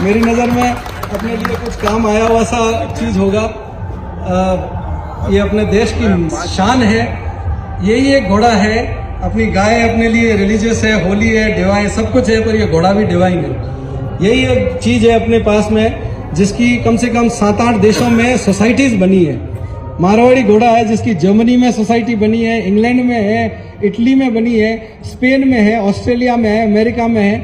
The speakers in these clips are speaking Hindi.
मेरी नज़र में अपने लिए कुछ काम आया हुआ सा चीज़ होगा। ये अपने देश की शान है। यही एक घोड़ा है। अपनी गाय अपने लिए रिलीजियस है, होली है, डिवाइन सब कुछ है, पर ये घोड़ा भी डिवाइन है। यही एक चीज़ है अपने पास में जिसकी कम से कम 7-8 देशों में सोसाइटीज़ बनी है। मारवाड़ी घोड़ा है जिसकी जर्मनी में सोसाइटी बनी है, इंग्लैंड में है, इटली में बनी है, स्पेन में है, ऑस्ट्रेलिया में है, अमेरिका में है।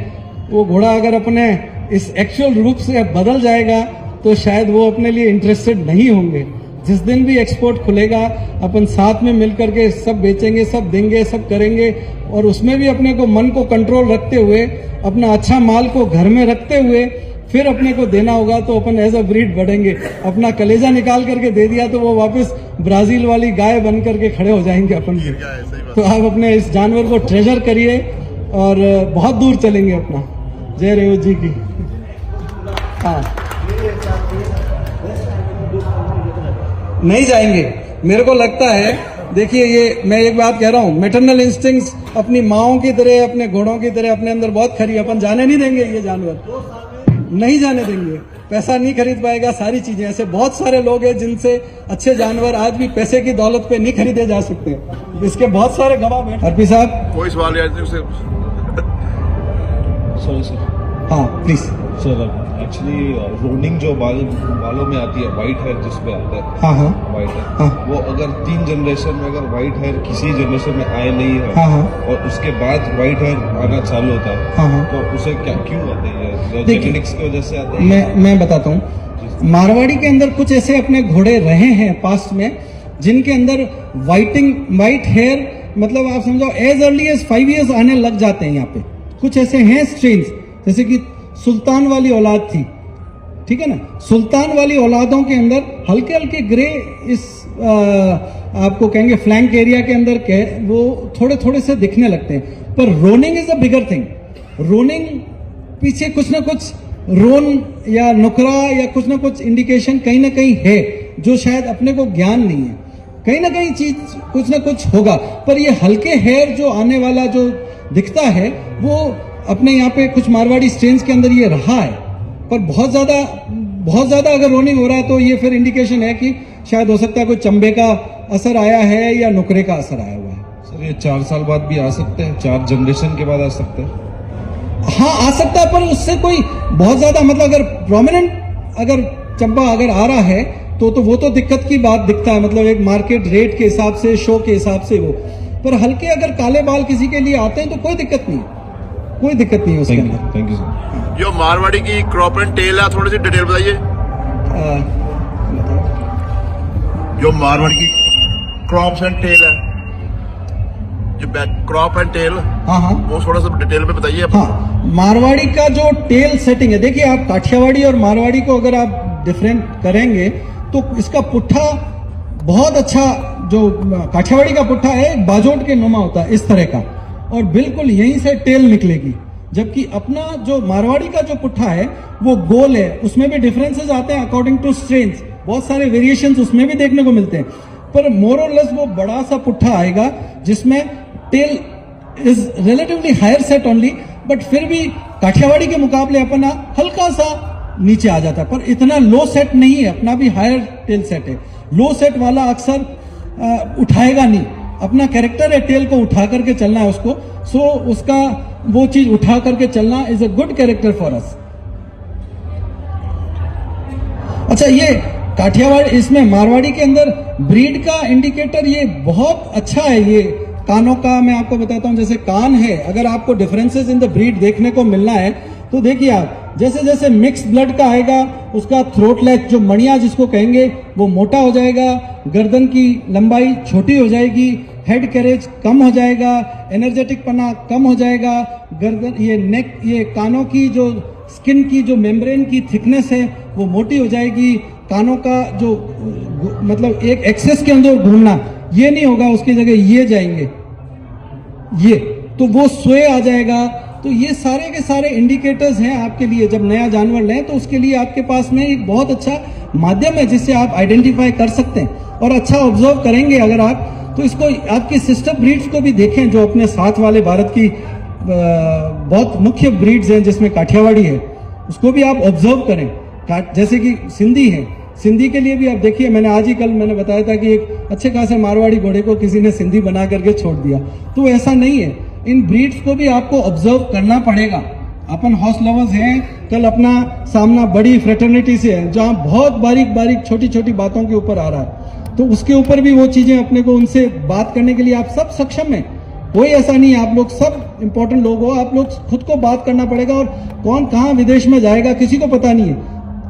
वो घोड़ा अगर अपने इस एक्चुअल रूप से बदल जाएगा तो शायद वो अपने लिए इंटरेस्टेड नहीं होंगे। जिस दिन भी एक्सपोर्ट खुलेगा अपन साथ में मिलकर के सब बेचेंगे, सब देंगे, सब करेंगे, और उसमें भी अपने को मन को कंट्रोल रखते हुए, अपना अच्छा माल को घर में रखते हुए फिर अपने को देना होगा, तो अपन एज अ ब्रीड बढ़ेंगे। अपना कलेजा निकाल करके दे दिया तो वो वापस ब्राजील वाली गाय बन करके खड़े हो जाएंगे अपन। तो आप अपने इस जानवर को ट्रेजर करिए और बहुत दूर चलेंगे अपना। जय रेवत जी की। हाँ, नहीं जाएंगे। मेरे को लगता है, देखिए ये मैं एक बात कह रहा हूँ, मैटरनल इंस्टिंक्ट्स अपनी माओं की तरह, अपने घोड़ों की तरह अपने अंदर बहुत खरी। अपन जाने नहीं देंगे, ये जानवर नहीं जाने देंगे। पैसा नहीं खरीद पाएगा सारी चीजें। ऐसे बहुत सारे लोग हैं जिनसे अच्छे जानवर आज भी पैसे की दौलत पे नहीं खरीदे जा सकते। इसके बहुत सारे गवाह बैठे। हरपी साहब, कोई सवाल सॉरी सर। हाँ प्लीज सर, एक्चुअली रोनिंग जो बालों में आती है, व्हाइट हेयर जिसपे आता है, हाँ हाँ व्हाइट हेयर, हाँ। वो अगर 3 जनरेशन में अगर व्हाइट हेयर किसी जनरेशन में आए नहीं है, हाँ हाँ, और उसके बाद व्हाइट हेयर आना चालू होता है, हाँ हाँ, तो उसे क्या क्यों आते हैं? जेनेटिक्स की वजह से आते हैं? मैं बताता हूँ। मारवाड़ी के अंदर कुछ ऐसे अपने घोड़े रहे हैं पास्ट में जिनके अंदर व्हाइट हेयर, मतलब आप समझो एज अर्ली एज 5 इयर्स आने लग जाते हैं। यहाँ पे कुछ ऐसे हैं स्ट्रेन्स, जैसे कि सुल्तान वाली औलाद थी, ठीक है ना। सुल्तान वाली औलादों के अंदर हल्के हल्के ग्रे इस आपको कहेंगे फ्लैंक एरिया के अंदर के वो थोड़े थोड़े से दिखने लगते हैं। पर रोनिंग इज अ बिगर थिंग। रोनिंग पीछे कुछ ना कुछ रोन या नुकरा या कुछ ना कुछ इंडिकेशन कहीं ना कहीं है जो शायद अपने को ज्ञान नहीं है। कहीं ना कहीं चीज कुछ ना कुछ होगा। पर ये हल्के हेयर जो आने वाला जो दिखता है वो अपने यहाँ पे कुछ मारवाड़ी स्ट्रेन्स के अंदर ये रहा है। पर बहुत ज्यादा अगर रोनिंग हो रहा है तो ये फिर इंडिकेशन है कि शायद हो सकता है कोई चंबे का असर आया है या नुकरे का असर आया हुआ है। सर ये 4 साल बाद भी आ सकते हैं, 4 जनरेशन के बाद आ सकते हैं? हाँ आ सकता है, पर उससे कोई बहुत ज्यादा मतलब अगर प्रोमिनेंट अगर चंबा अगर आ रहा है तो वो तो दिक्कत की बात दिखता है, मतलब एक मार्केट रेट के हिसाब से, शो के हिसाब से वो। पर हल्के अगर काले बाल किसी के लिए आते हैं तो कोई दिक्कत नहीं है, कोई दिक्कत नहीं है उसके अंदर। Thank you sir. जो मारवाड़ी की क्रॉप एंड टेल है, थोड़ी सी डिटेल बताइए। जो मारवाड़ी की क्रॉप एंड टेल है, जो क्रॉप एंड टेल, हाँ हाँ, वो थोड़ा सा डिटेल में बताइए। हाँ, मारवाड़ी का जो टेल सेटिंग है, देखिए आप काठियावाड़ी और मारवाड़ी को अगर आप डिफरेंट करेंगे तो इसका पुट्ठा बहुत अच्छा, जो काठियावाड़ी का पुट्ठा है बाजोट के नुमा होता है इस तरह का, और बिल्कुल यहीं से टेल निकलेगी। जबकि अपना जो मारवाड़ी का जो पुट्ठा है वो गोल है। उसमें भी डिफरेंसेस आते हैं अकॉर्डिंग टू स्ट्रेन्स, बहुत सारे वेरिएशंस उसमें भी देखने को मिलते हैं। पर मोर और लेस वो बड़ा सा पुट्ठा आएगा जिसमें tail is relatively higher set only, but फिर भी काठियावाड़ी के मुकाबले अपना हल्का सा नीचे आ जाता है, पर इतना लो सेट नहीं है। अपना भी हायर टेल सेट है। लो सेट वाला अक्सर उठाएगा नहीं, अपना कैरेक्टर है टेल को उठा करके चलना है उसको। सो उसका वो चीज उठा करके चलना is a good character for us. अच्छा, ये काठियावाड़ी, इसमें मारवाड़ी के अंदर ब्रीड का इंडिकेटर ये बहुत अच्छा है। ये कानों का मैं आपको बताता हूं, जैसे कान है, अगर आपको डिफरेंसेस इन द ब्रीड देखने को मिलना है तो देखिए आप, जैसे जैसे मिक्स ब्लड का आएगा उसका थ्रोट लेंथ जो मणिया जिसको कहेंगे वो मोटा हो जाएगा, गर्दन की लंबाई छोटी हो जाएगी, हेड कैरेज कम हो जाएगा, एनर्जेटिक पना कम हो जाएगा, गर्दन ये नेक ये कानों की जो स्किन की जो मेम्ब्रेन की थिकनेस है वो मोटी हो जाएगी। कानों का जो मतलब एक एक्सेस के अंदर घूमना ये नहीं होगा, उसकी जगह ये जाएंगे, ये तो वो सोए आ जाएगा। तो ये सारे के सारे इंडिकेटर्स हैं आपके लिए। जब नया जानवर लें तो उसके लिए आपके पास में एक बहुत अच्छा माध्यम है जिससे आप आइडेंटिफाई कर सकते हैं और अच्छा ऑब्जर्व करेंगे अगर आप तो इसको आपकी सिस्टर ब्रीड्स को भी देखें जो अपने साथ वाले भारत की बहुत मुख्य ब्रीड्स हैं जिसमें काठियावाड़ी है। उसको भी आप ऑब्जर्व करें। जैसे कि सिंधी है, सिंधी के लिए भी आप देखिए, मैंने आज ही कल मैंने बताया था कि एक अच्छे खासे मारवाड़ी घोड़े को किसी ने सिंधी बना करके छोड़ दिया। तो ऐसा नहीं है, इन ब्रीड्स को भी आपको ऑब्जर्व करना पड़ेगा। अपन हॉर्स लवर्स हैं, कल अपना सामना बड़ी फ्रेटर्निटी से है जहां बहुत बारीक बारीक छोटी छोटी बातों के ऊपर आ रहा है, तो उसके ऊपर भी वो चीजें अपने को उनसे बात करने के लिए आप सब सक्षम हैं। कोई ऐसा नहीं है, आप लोग सब इंपॉर्टेंट लोग हो, आप लोग खुद को बात करना पड़ेगा। और कौन कहां विदेश में जाएगा किसी को पता नहीं है,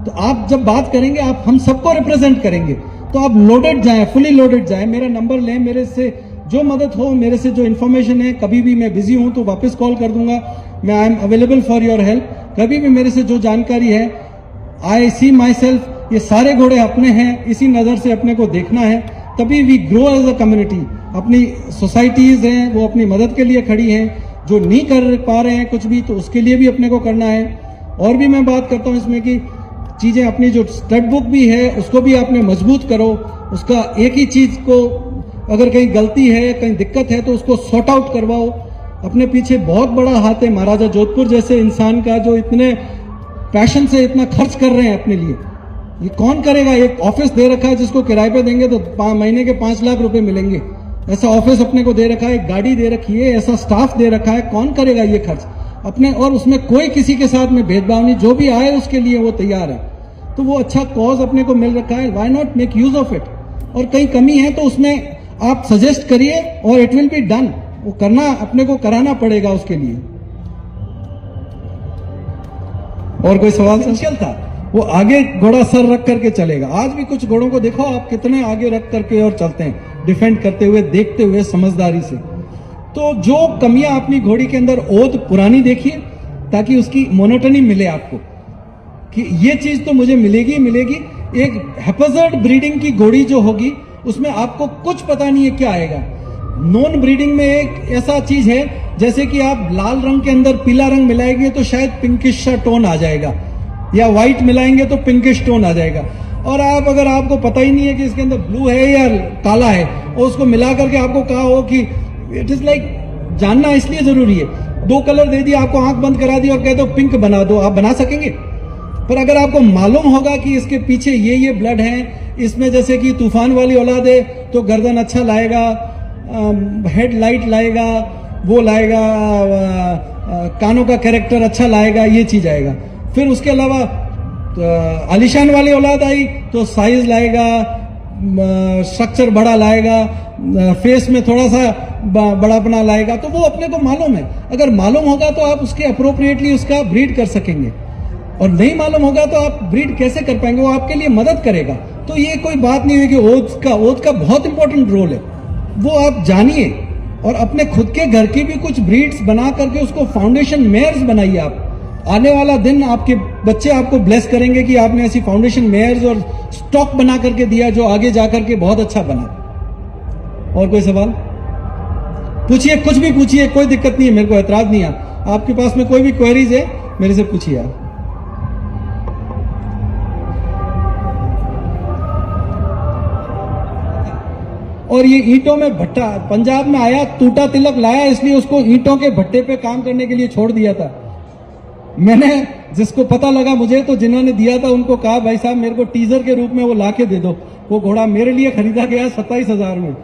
तो आप जब बात करेंगे आप हम सबको रिप्रेजेंट करेंगे, तो आप लोडेड जाएं, फुली लोडेड जाएं। मेरा नंबर लें, मेरे से जो मदद हो, मेरे से जो इन्फॉर्मेशन है, कभी भी मैं बिजी हूं तो वापस कॉल कर दूंगा, मैं I am available for your help. कभी भी मेरे से जो जानकारी है, आई सी माई सेल्फ, ये सारे घोड़े अपने हैं, इसी नज़र से अपने को देखना है, तभी we grow as a community. अपनी सोसाइटीज़ हैं वो अपनी मदद के लिए खड़ी हैं, जो नहीं कर पा रहे हैं कुछ भी तो उसके लिए भी अपने को करना है। और भी मैं बात करता हूँ इसमें कि चीज़ें, अपनी जो स्टड बुक भी है उसको भी आपने मजबूत करो। उसका एक ही चीज़ को अगर कहीं गलती है, कहीं दिक्कत है तो उसको सॉर्ट आउट करवाओ। अपने पीछे बहुत बड़ा हाथ है महाराजा जोधपुर जैसे इंसान का, जो इतने पैशन से इतना खर्च कर रहे हैं अपने लिए। ये कौन करेगा? एक ऑफिस दे रखा है जिसको किराए पे देंगे तो महीने के 5 लाख रुपए मिलेंगे, ऐसा ऑफिस अपने को दे रखा है, एक गाड़ी दे रखी है, ऐसा स्टाफ दे रखा है। कौन करेगा ये खर्च अपने? और उसमें कोई किसी के साथ में भेदभाव नहीं, जो भी आए उसके लिए वो तैयार है। तो वो अच्छा कॉज अपने को मिल रखा है, why not make use of it. और कहीं कमी है तो उसमें आप सजेस्ट करिए और इट विल बी डन। वो करना अपने को कराना पड़ेगा उसके लिए। और कोई सवाल एसेंशियल था, वो आगे घोड़ा सर रख करके चलेगा। आज भी कुछ घोड़ों को देखो आप कितने आगे रख करके और चलते हैं, डिफेंड करते हुए, देखते हुए, समझदारी से। तो जो कमियां अपनी घोड़ी के अंदर ओद पुरानी देखिए, ताकि उसकी मोनोटनी मिले आपको कि ये चीज तो मुझे मिलेगी मिलेगी। एक हैप्पीजर्ड ब्रीडिंग की घोड़ी जो होगी उसमें आपको कुछ पता नहीं है क्या आएगा। नॉन ब्रीडिंग में एक ऐसा चीज है, जैसे कि आप लाल रंग के अंदर पीला रंग मिलाएंगे तो शायद पिंकिश सा टोन आ जाएगा, या व्हाइट मिलाएंगे तो पिंकिश टोन आ जाएगा। और आप अगर आपको पता ही नहीं है कि इसके अंदर ब्लू है या काला है, और उसको मिला करके आपको कहा हो कि इट इज लाइक, जानना इसलिए जरूरी है। 2 कलर दे दिया, आपको आंख बंद करा दी और कह दो पिंक बना दो, आप बना सकेंगे? पर अगर आपको मालूम होगा कि इसके पीछे ये ब्लड है, इसमें जैसे कि तूफान वाली औलाद है तो गर्दन अच्छा लाएगा, हेड लाइट लाएगा, वो लाएगा, कानों का कैरेक्टर अच्छा लाएगा, ये चीज आएगा। फिर उसके अलावा आलिशान वाली औलाद आई तो साइज लाएगा, स्ट्रक्चर बड़ा लाएगा, फेस में थोड़ा सा बड़ापना लाएगा। तो वो अपने को मालूम है। अगर मालूम होगा तो आप उसके अप्रोप्रिएटली उसका ब्रीड कर सकेंगे, और नहीं मालूम होगा तो आप ब्रीड कैसे कर पाएंगे? वो आपके लिए मदद करेगा। तो ये कोई बात नहीं है कि ओथ का बहुत इंपॉर्टेंट रोल है, वो आप जानिए। और अपने खुद के घर की भी कुछ ब्रीड्स बना करके उसको फाउंडेशन मेयर्स बनाइए आप। आने वाला दिन आपके बच्चे आपको ब्लेस करेंगे कि आपने ऐसी फाउंडेशन मेयर्स और स्टॉक बना करके दिया जो आगे जाकर के बहुत अच्छा बना। और कोई सवाल पूछिए, कुछ भी पूछिए, कोई दिक्कत नहीं है, मेरे को एतराज नहीं है। आपके पास में कोई भी क्वेरीज है मेरे से पूछिए आप। और ये ईंटों में भट्टा पंजाब में आया, टूटा तिलक लाया, इसलिए उसको ईंटों के भट्टे पे काम करने के लिए छोड़ दिया था। मैंने जिसको पता लगा मुझे, तो जिन्होंने दिया था उनको कहा भाई साहब मेरे को टीजर के रूप में वो लाके दे दो। वो घोड़ा मेरे लिए खरीदा गया 27,000 में।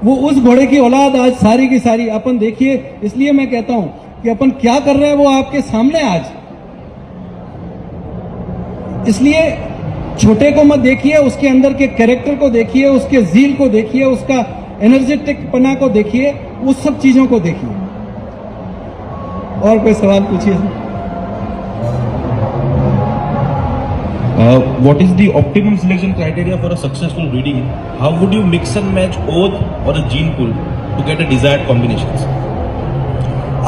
वो उस घोड़े की औलाद आज सारी की सारी अपन देखिए। इसलिए मैं कहता हूं कि अपन क्या कर रहे हैं वो आपके सामने आज। इसलिए छोटे को मत देखिए, उसके अंदर के कैरेक्टर को देखिए, उसके जील को देखिए, उसका एनर्जेटिक पना को देखिए, उस सब चीजों को देखिए। और कोई सवाल पूछिए। What is the optimum selection criteria for a successful breeding? How would you mix and match oath or a gene pool to get a desired combinations?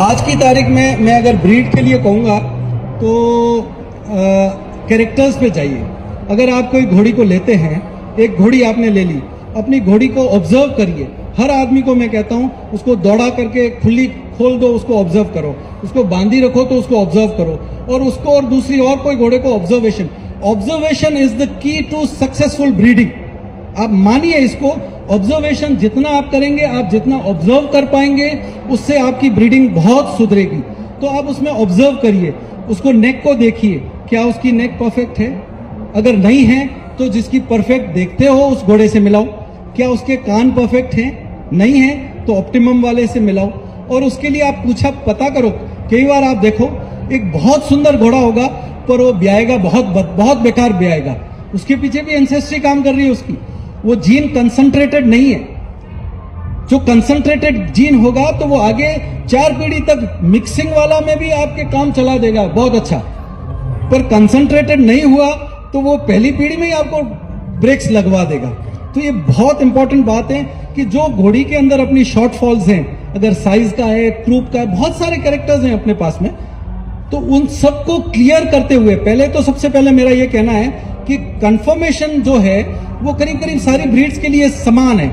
आज की तारीख में मैं अगर ब्रीड के लिए कहूँगा तो कैरेक्टर्स पे जाइए। अगर आप कोई घोड़ी को लेते हैं, एक घोड़ी आपने ले ली, अपनी घोड़ी को ऑब्जर्व करिए। हर आदमी को मैं कहता हूं उसको दौड़ा करके खुली खोल दो, उसको ऑब्जर्व करो, उसको बांधी रखो तो उसको ऑब्जर्व करो, और उसको और दूसरी और कोई घोड़े को observation is the key to successful breeding. आप मानिए इसको, ऑब्जर्वेशन जितना आप करेंगे, आप जितना ऑब्जर्व कर पाएंगे, उससे आपकी ब्रीडिंग बहुत सुधरेगी। तो आप उसमें ऑब्जर्व करिए। उसको नेक को देखिए, क्या उसकी नेक परफेक्ट है? अगर नहीं है तो जिसकी परफेक्ट देखते हो उस घोड़े से मिलाओ। क्या उसके कान परफेक्ट हैं? नहीं है तो ऑप्टिमम वाले से मिलाओ। और उसके लिए आप पता करो। कई बार आप देखो एक बहुत सुंदर घोड़ा होगा पर वो ब्याएगा बहुत बेकार ब्याएगा। उसके पीछे भी एंसेस्ट्री काम कर रही है उसकी। वो जीन कंसंट्रेटेड नहीं है। जो कंसंट्रेटेड जीन होगा तो वो आगे 4 पीढ़ी तक मिक्सिंग वाला में भी आपके काम चला देगा बहुत अच्छा। पर कंसंट्रेटेड नहीं हुआ तो वो पहली पीढ़ी में ही आपको ब्रेक्स लगवा देगा। तो ये बहुत इंपॉर्टेंट बात है कि जो घोड़ी के अंदर अपनी शॉर्टफॉल्स हैं, अगर साइज का है, क्रूप का है, बहुत सारे कैरेक्टर्स हैं अपने पास में, तो उन सबको क्लियर करते हुए पहले तो सबसे पहले मेरा ये कहना है कि कंफर्मेशन जो है वो करीब करीब सारी ब्रीड्स के लिए समान है।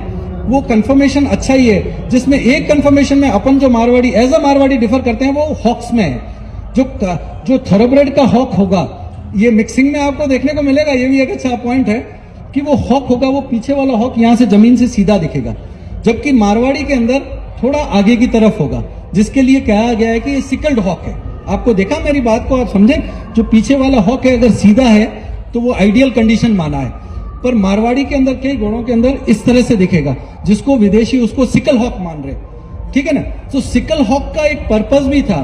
वो कंफर्मेशन अच्छा ही है, जिसमें एक कंफर्मेशन में अपन जो Marwari as a Marwari differ करते हैं वो हॉक्स में है। जो थोरोब्रेड का हॉक होगा, ये मिक्सिंग में आपको देखने को मिलेगा। ये भी एक अच्छा पॉइंट है कि वो हॉक होगा, वो पीछे वाला हॉक यहां से जमीन से सीधा दिखेगा, जबकि मारवाड़ी के अंदर थोड़ा आगे की तरफ होगा, जिसके लिए कहा गया है कि ये सिकल्ड हॉक है। आपको देखा मेरी बात को, आप समझे? जो पीछे वाला हॉक है अगर सीधा है तो वो आइडियल कंडीशन माना है। पर मारवाड़ी के अंदर कई घोड़ों के अंदर इस तरह से दिखेगा, जिसको विदेशी उसको सिकल हॉक मान रहे। ठीक है ना? तो सिकल हॉक का एक पर्पस भी था।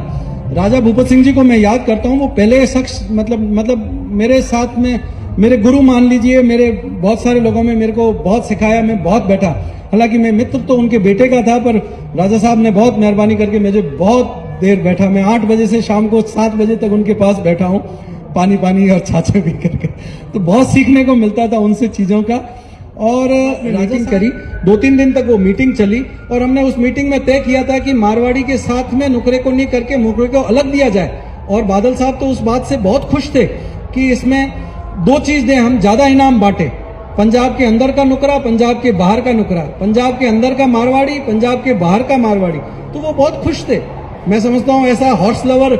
राजा भूपत सिंह जी को मैं याद करता हूं, वो पहले शख्स मतलब मेरे साथ में मेरे गुरु मान लीजिए, मेरे बहुत सारे लोगों में मेरे को बहुत सिखाया, मैं बहुत बैठा। हालांकि मैं मित्र तो उनके बेटे का था, पर राजा साहब ने बहुत मेहरबानी करके मुझे बहुत देर बैठा। मैं 8 बजे से शाम को 7 बजे तक उनके पास बैठा हूं, पानी और छाछे पी करके। तो बहुत सीखने को मिलता था उनसे चीजों का। और मीटिंग करी, 2-3 दिन तक वो मीटिंग चली और हमने उस मीटिंग में तय किया था कि मारवाड़ी के साथ में नुकरे को नहीं करके मुकरे को अलग दिया जाए। और बादल साहब तो उस बात से बहुत खुश थे कि इसमें 2 चीज दें, हम ज्यादा इनाम बांटे। पंजाब के अंदर का नुकरा, पंजाब के बाहर का नुकरा, पंजाब के अंदर का मारवाड़ी, पंजाब के बाहर का मारवाड़ी। तो वो बहुत खुश थे। मैं समझता हूं ऐसा हॉर्स लवर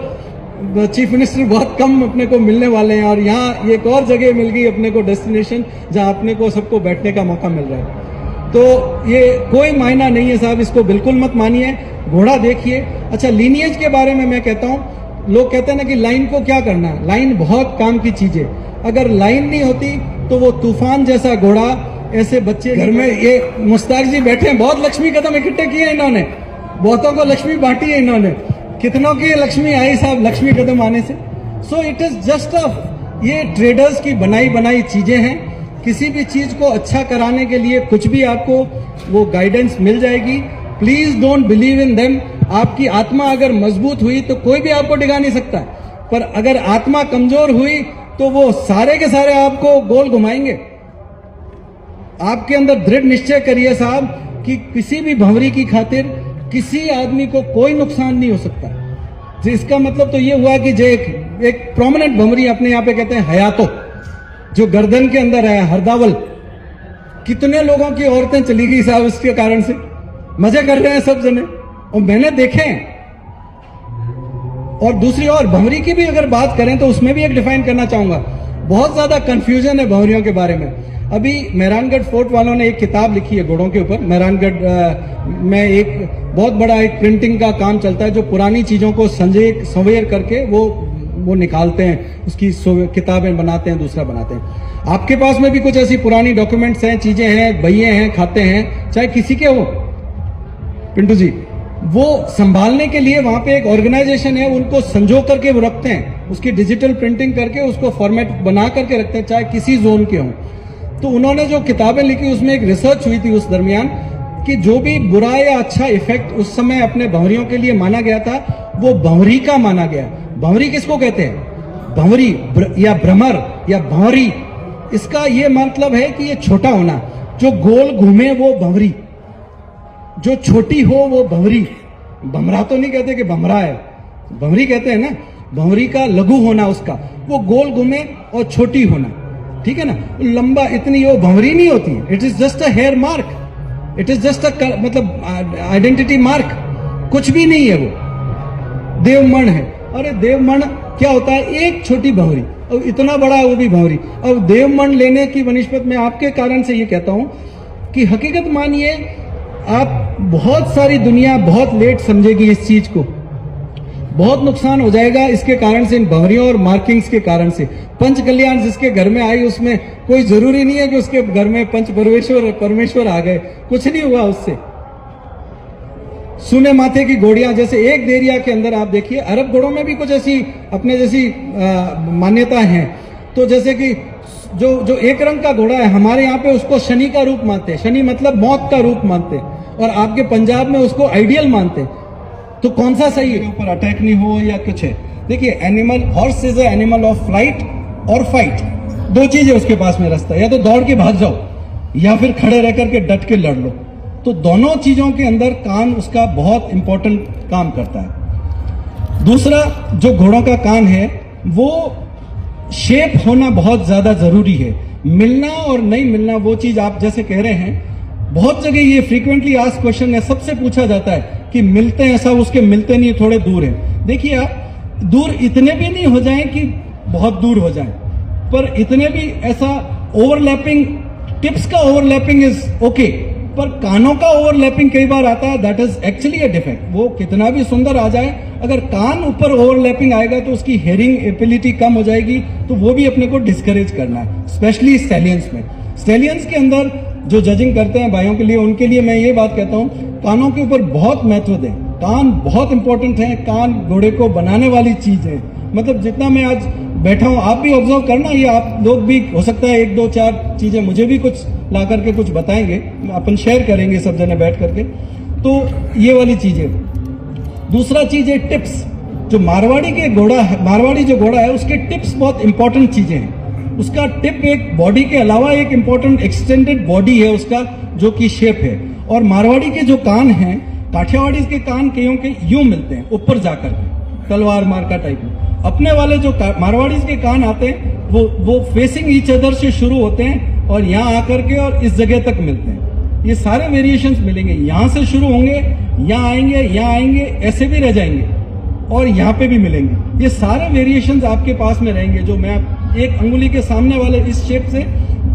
चीफ मिनिस्टर बहुत कम अपने को मिलने वाले हैं। और यहाँ एक और जगह मिल गई अपने को, डेस्टिनेशन जहां अपने को सबको बैठने का मौका मिल रहा है। तो ये कोई मायना नहीं है साहब, इसको बिल्कुल मत मानिए। घोड़ा देखिए। अच्छा, लीनिएज के बारे में मैं कहता हूं, लोग कहते हैं ना कि लाइन को क्या करना है। लाइन बहुत काम की चीज है। अगर लाइन नहीं होती तो वो तूफान जैसा घोड़ा, ऐसे बच्चे घर में, ये मुश्ताक जी बैठे हैं, बहुत लक्ष्मी कदम इकट्ठे किए इन्होंने, बहुतों को लक्ष्मी बांटी है इन्होंने। कितनों की लक्ष्मी आई साहब लक्ष्मी कदम आने से। सो इट इज जस्ट ये ट्रेडर्स की बनाई चीजें हैं। किसी भी चीज को अच्छा कराने के लिए कुछ भी आपको वो गाइडेंस मिल जाएगी। Please don't believe in them. आपकी आत्मा अगर मजबूत हुई तो कोई भी आपको डिगा नहीं सकता, पर अगर आत्मा कमजोर हुई तो वो सारे के सारे आपको गोल घुमाएंगे। आपके अंदर दृढ़ निश्चय करिए साहब कि किसी भी भंवरी की खातिर किसी आदमी को कोई नुकसान नहीं हो सकता। जिसका मतलब तो ये हुआ कि जो एक प्रोमिनेंट भंवरी अपने यहाँ पे कहते हैं हयातो, जो गर्दन के अंदर है, हरदावल, कितने लोगों की औरतें चली गई साहब इसके कारण से। मजे कर रहे हैं सब जने, और मैंने देखे हैं। और दूसरी ओर भंवरी की भी अगर बात करें तो उसमें भी एक डिफाइन करना चाहूंगा। बहुत ज्यादा कंफ्यूजन है भंवरियों के बारे में। अभी मेहरानगढ़ फोर्ट वालों ने एक किताब लिखी है घोड़ों के ऊपर। मेहरानगढ़ में एक बहुत बड़ा एक प्रिंटिंग का काम चलता है, जो पुरानी चीजों को संवेर करके वो निकालते हैं, उसकी किताबें बनाते हैं, दूसरा बनाते हैं। आपके पास में भी कुछ ऐसी पुरानी डॉक्यूमेंट्स हैं, चीजें हैं, बहिए हैं, खाते हैं, चाहे किसी के हो पिंटू जी, वो संभालने के लिए वहां पे एक ऑर्गेनाइजेशन है, उनको संजो करके वो रखते हैं, उसकी डिजिटल प्रिंटिंग करके उसको फॉर्मेट बना करके रखते हैं, चाहे किसी जोन के हों। तो उन्होंने जो किताबें लिखी उसमें एक रिसर्च हुई थी उस दरमियान कि जो भी बुरा या अच्छा इफेक्ट उस समय अपने भंवरियों के लिए माना गया था वो भंवरी का माना गया। भंवरी किसको कहते हैं? भंवरी या भ्रमर या भंवरी, इसका ये मतलब है कि ये छोटा होना। जो गोल घूमे वो भंवरी, जो छोटी हो वो भंवरी। भमरा तो नहीं कहते कि भमरा है, भंवरी कहते हैं ना। भंवरी का लघु होना, उसका वो गोल घूमे और छोटी होना, ठीक है ना। लंबा इतनी वो भंवरी नहीं होती। It is just a hair mark, it is just a मतलब आइडेंटिटी मार्क, कुछ भी नहीं है वो। देवमण है। अरे देवमण क्या होता है? एक छोटी भंवरी, और इतना बड़ा है वो भी भंवरी। अब देवमण लेने की वनिस्पत में आपके कारण से ये कहता हूं कि हकीकत मानिए, आप बहुत सारी दुनिया बहुत लेट समझेगी इस चीज को, बहुत नुकसान हो जाएगा इसके कारण से, इन भंवरियों और मार्किंग्स के कारण से। पंच कल्याण जिसके घर में आई, उसमें कोई जरूरी नहीं है कि उसके घर में पंच परमेश्वर आ गए, कुछ नहीं हुआ उससे। सुने माथे की घोड़ियां, जैसे एक देरिया के अंदर आप देखिए, अरब घोड़ों में भी कुछ ऐसी अपने जैसी मान्यता है। तो जैसे कि जो एक रंग का घोड़ा है, हमारे यहाँ पे उसको शनि का रूप मानते हैं, शनि मतलब मौत का रूप मानते हैं, और आपके पंजाब में उसको आइडियल मानते हैं। तो कौन सा सही है, ऊपर अटैक नहीं हो या कुछ है। देखिए, animal, horse is a animal of flight और फाइट, दो चीजें उसके पास में रास्ता, या तो दौड़ के भाग जाओ या फिर खड़े रह करके डट के लड़ लो। तो दोनों चीजों के अंदर कान उसका बहुत इंपॉर्टेंट काम करता है। दूसरा, जो घोड़ों का कान है वो शेप होना बहुत ज्यादा जरूरी है। मिलना और नहीं मिलना, वो चीज आप जैसे कह रहे हैं, बहुत जगह ये फ्रीक्वेंटली आस्क क्वेश्चन है, सबसे पूछा जाता है कि मिलते हैं, ऐसा उसके मिलते नहीं, थोड़े दूर है। देखिए, आप दूर इतने भी नहीं हो जाएं कि बहुत दूर हो जाएं, पर इतने भी ऐसा ओवरलैपिंग, टिप्स का ओवरलैपिंग इज ओके, पर कानों का ओवरलैपिंग कई बार आता है, that is actually a defect. वो कितना भी सुंदर आ जाए, अगर कान ऊपर ओवरलैपिंग आएगा तो उसकी हेयरिंग एबिलिटी कम हो जाएगी, तो वो भी अपने को डिस्करेज करना है, स्पेशली स्टैलियंस में। स्टैलियंस के अंदर जो जजिंग करते हैं भाइयों के लिए, उनके लिए मैं ये बात कहता हूं, कानों के ऊपर बहुत महत्व दें। कान बहुत इंपॉर्टेंट है, कान घोड़े को बनाने वाली चीज है। मतलब जितना मैं आज बैठा हूं, आप भी ऑब्जर्व करना, ये आप लोग भी हो सकता है एक दो चार चीजें मुझे भी कुछ ला करके कुछ बताएंगे, अपन शेयर करेंगे सब जने बैठ करके। तो ये वाली चीजें। दूसरा चीज है टिप्स। जो मारवाड़ी जो घोड़ा है, उसके टिप्स बहुत इंपॉर्टेंट चीजें हैं। उसका टिप एक बॉडी के अलावा एक इंपॉर्टेंट एक्सटेंडेड बॉडी है उसका, जो कि शेप है। और मारवाड़ी के जो कान हैं, काठियावाड़ी के कान कईयों के यूं मिलते हैं ऊपर जाकर के, तलवार मारका टाइप में। अपने वाले जो मारवाड़ी के कान आते हैं, वो फेसिंग ईच अदर से शुरू होते हैं और यहाँ आकर के और इस जगह तक मिलते हैं। ये सारे वेरिएशंस मिलेंगे, यहां से शुरू होंगे, यहाँ आएंगे, ऐसे भी रह जाएंगे और यहाँ पे भी मिलेंगे। ये सारे वेरिएशंस आपके पास में रहेंगे, जो मैं एक अंगुली के सामने वाले इस शेप से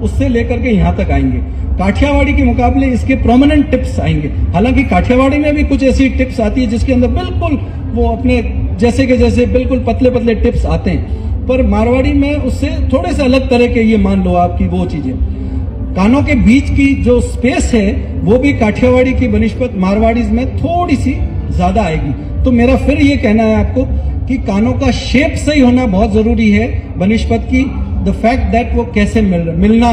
उससे लेकर के यहां तक आएंगे। काठियावाड़ी के मुकाबले इसके प्रोमिनेंट टिप्स आएंगे। हालांकि काठियावाड़ी में भी कुछ ऐसी टिप्स आती है जिसके अंदर बिल्कुल वो अपने जैसे के जैसे बिल्कुल पतले पतले टिप्स आते हैं, पर मारवाड़ी में उससे थोड़े से अलग तरह के, ये मान लो आपकी वो चीजें। कानों के बीच की जो स्पेस है वो भी काठियावाड़ी की बनिस्बत मारवाड़ी में थोड़ी सी ज्यादा आएगी। तो मेरा फिर ये कहना है आपको कि कानों का शेप सही होना बहुत जरूरी है बनिस्बत की, द फैक्ट दैट वो कैसे मिलना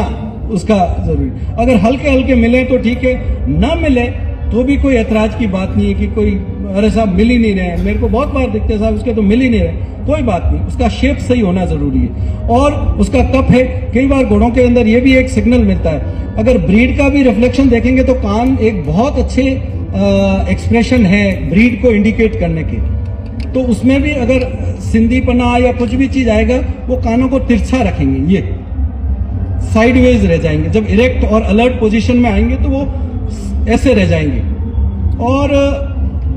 उसका जरूरी। अगर हल्के हल्के मिले तो ठीक है, ना मिले तो भी कोई ऐतराज की बात नहीं है कि कोई अरे साहब मिल ही नहीं रहे। मेरे को बहुत बार दिखते साहब उसके तो मिल ही नहीं रहे, कोई बात नहीं, उसका शेप सही होना जरूरी है। और उसका कप है, कई बार घोड़ों के अंदर ये भी एक सिग्नल मिलता है। अगर ब्रीड का भी रिफ्लेक्शन देखेंगे तो कान एक बहुत अच्छे एक्सप्रेशन है ब्रीड को इंडिकेट करने के। तो उसमें भी अगर सिंधीपना या कुछ भी चीज आएगा, वो कानों को तिरछा रखेंगे, ये साइडवेज रह जाएंगे। जब इरेक्ट और अलर्ट पोजीशन में आएंगे तो वो ऐसे रह जाएंगे और